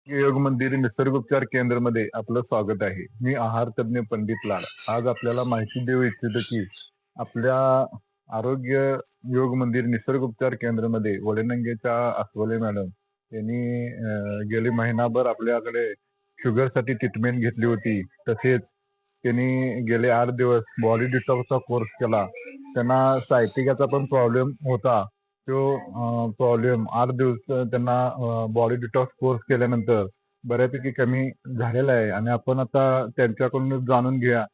योग मंदिर निसर्गोपचार केंद्र मध्ये आपलं स्वागत आहे. मी आहार तज्ञ पंडित लाड. आज आपल्याला माहिती देऊ इच्छितो की आपल्या आरोग्य योग मंदिर निसर्गोपचार केंद्र मध्ये वडनंगेच्या अस्वले मॅडम यांनी गेली महिनाभर आपल्याकडे शुगर साठी ट्रीटमेंट घेतली होती. तसेच त्यांनी गेले 8 दिवस बॉडी डिटॉक्सचा कोर्स केला. त्यांना सायटिकाचा पण प्रॉब्लेम होता. तो प्रॉब्लेम 8 दिवस त्यांना बॉडी डिटॉक्स कोर्स केल्यानंतर बऱ्यापैकी कमी झालेला आहे. आणि आपण आता त्यांच्याकडून जाणून घेऊया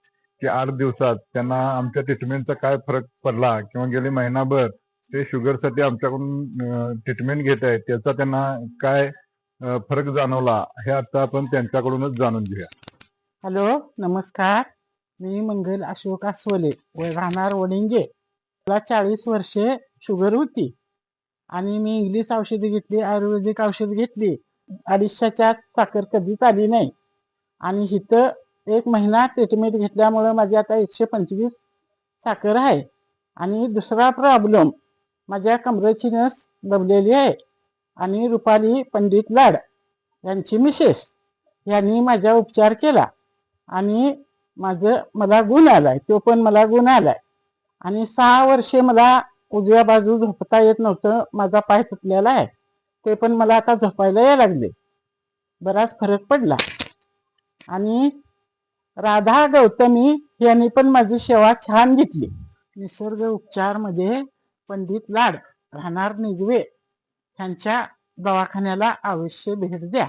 की 8 दिवसात त्यांना आमच्या ट्रीटमेंटचा काय फरक पडला किंवा गेले महिनाभर ते शुगरसाठी आमच्याकडून ट्रीटमेंट घेत आहेत त्याचा त्यांना काय फरक जाणवला हे आता आपण त्यांच्याकडूनच जाणून घेऊया. हॅलो, नमस्कार. मी मंगल अशोक अस्वले राहणार वडिंगे. मला 40 वर्षे शुगर होती आणि मी इंग्लिश औषधी घेतली, आयुर्वेदिक औषध घेतली. 250च्या साखर कधीच आली नाही. आणि इथं 1 महिना ट्रीटमेंट घेतल्यामुळं माझी आता 125 साखर आहे. आणि दुसरा प्रॉब्लेम, माझ्या कमरेची नस दबलेली आहे. आणि रुपाली पंडित लाड यांची मिसेस यांनी माझा उपचार केला आणि मला गुण आलाय. तो पण मला गुण आलाय. आणि 6 वर्षे मला उजव्या बाजू झोपता येत नव्हतं. माझा पाय तुटलेला आहे, ते पण मला आता झोपायला यायला लागले. बराच फरक पडला. आणि राधा गौतमी यांनी पण माझी सेवा छान घेतली. निसर्ग उपचार मध्ये पंडित लाड राहणार निजवे ह्यांच्या दवाखान्याला अवश्य भेट द्या.